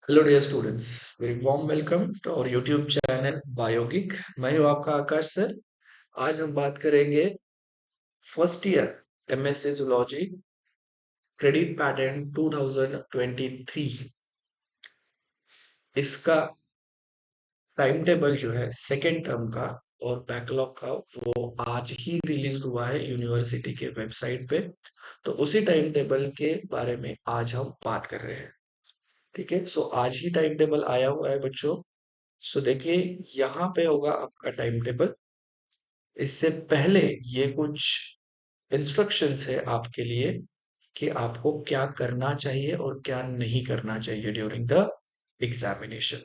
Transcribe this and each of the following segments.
Hello dear students, very warm welcome to our YouTube channel Biogic. मैं हूं आपका Akash sir. आज हम बात करेंगे first year MSc zoology credit pattern 2023। इसका टाइम टेबल जो है सेकेंड टर्म का और बैकलॉग का वो आज ही रिलीज हुआ है यूनिवर्सिटी के वेबसाइट पे। तो उसी टाइम टेबल के बारे में आज हम बात कर रहे हैं। ठीक है, सो आज ही टाइम टेबल आया हुआ है बच्चों। सो देखिए, यहाँ पे होगा आपका टाइम टेबल। इससे पहले ये कुछ इंस्ट्रक्शंस है आपके लिए कि आपको क्या करना चाहिए और क्या नहीं करना चाहिए during the examination.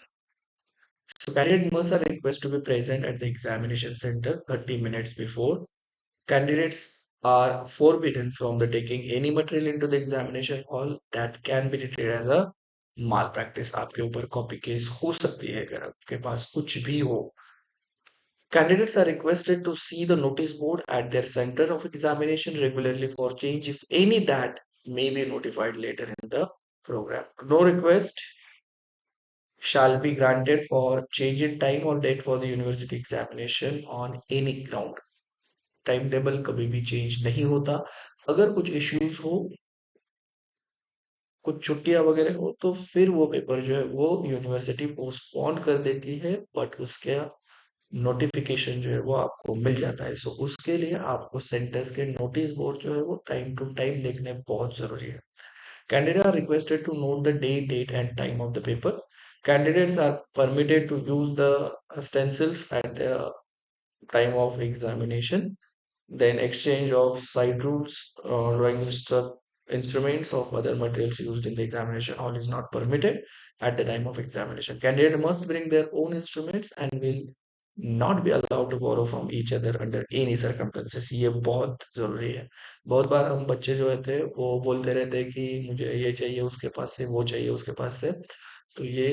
So candidate must are requested to be present at the examination center 30 minutes before. Candidates are forbidden from the taking any material into the examination hall that can be treated as a malpractice। आपके ऊपर copy case हो सकती है अगर आपके पास कुछ भी हो। Candidates are requested to see the notice board at their center of examination regularly for change, if any, that may be notified later in the program. No request shall be granted for change in time or date for the university examination on any ground. Time table कभी भी change नहीं होता। अगर कुछ issues हो, कुछ छुट्टियां वगैरह हो, तो फिर वो पेपर जो है वो यूनिवर्सिटी पोस्टपोन कर देती है, बट उसके नोटिफिकेशन जो है वो आपको मिल जाता है। सो उसके लिए आपको सेंटर्स के नोटिस बोर्ड जो है वो टाइम टू टाइम देखने बहुत जरूरी है। Candidate are requested to note the day date and time of the paper. Candidates are permitted to use the stencils at the time of examination. Then exchange of side rules, drawing instruments of other materials used in the examination hall is not permitted at the time of examination. Candidate must bring their own instruments and will not be allowed to borrow from each other under any circumstances। ये बहुत जरूरी है। बहुत बार हम बच्चे जो होते हैं वो बोलते रहते हैं कि मुझे ये चाहिए उसके पास से, वो चाहिए उसके पास से। तो ये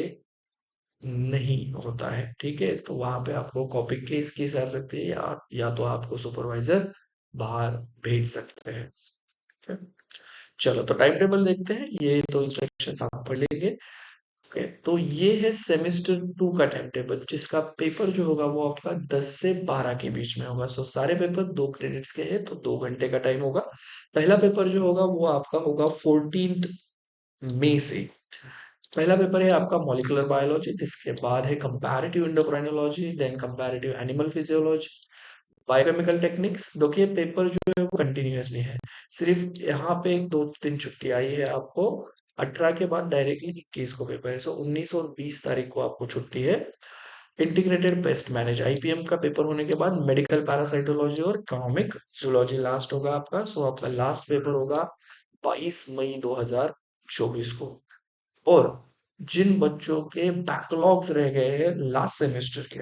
नहीं होता है। ठीक है, तो वहां पे आपको कॉपी केस की आ सकती है, या तो आपको सुपरवाइजर बाहर भेज सकते हैं। ठीक है? चलो, तो टाइम टेबल देखते हैं। ये तो इंस्ट्रक्शंस आप पढ़ लेंगे। ओके, तो ये है सेमेस्टर 2 का टाइम टेबल, जिसका पेपर जो होगा वो आपका 10 से 12 के बीच में होगा। सो सारे पेपर 2 क्रेडिट्स के हैं, तो 2 घंटे का टाइम होगा। पहला पेपर जो होगा वो आपका होगा 14 मई से। पहला पेपर है आपका मॉलिक्यूलर बायोलॉजी, जिसके बाद है comparative endocrinology, then comparative animal physiology, biochemical techniques. देखिए, पेपर जो है वो कंटिन्यूअसली है। सिर्फ यहाँ पे एक दो तीन छुट्टी आई है आपको। 18 के बाद डायरेक्टली 21 को पेपर है। सो 19 और 20 तारीख को आपको छुट्टी है। इंटीग्रेटेड पेस्ट मैनेज आईपीएम का पेपर होने के बाद मेडिकल पैरासाइटोलॉजी और इकोनॉमिक जूलॉजी लास्ट होगा आपका। सो आपका लास्ट पेपर होगा 22 मई 2024 को। और जिन बच्चों के बैकलॉग्स रह गए हैं लास्ट सेमेस्टर के,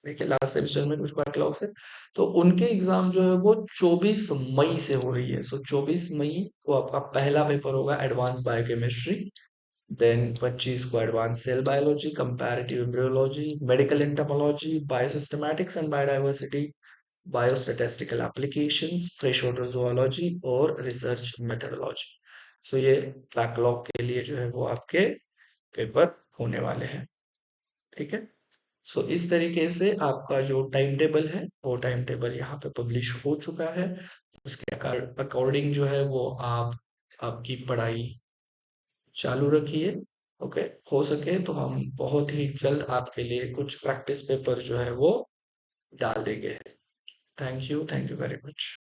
देखिए लास्ट सेमेस्टर में कुछ बैकलॉग्स है, तो उनके एग्जाम जो है वो 24 मई से हो रही है। सो 24 मई को आपका पहला पेपर होगा एडवांस बायोकेमिस्ट्री। देन 25 को advance cell biology, comparative embryology, medical entomology, biosystematics and biodiversity, biostatistical applications, fresh water zoology और रिसर्च मेथोडोलॉजी। सो ये बैकलॉग के लिए जो है वो आपके पेपर होने वाले हैं। ठीक है, सो इस तरीके से आपका जो टाइम टेबल है वो टाइम टेबल यहाँ पे पब्लिश हो चुका है। उसके अकॉर्डिंग जो है वो आप आपकी पढ़ाई चालू रखिए। ओके, हो सके तो हम बहुत ही जल्द आपके लिए कुछ प्रैक्टिस पेपर जो है वो डाल देंगे। Thank you very much.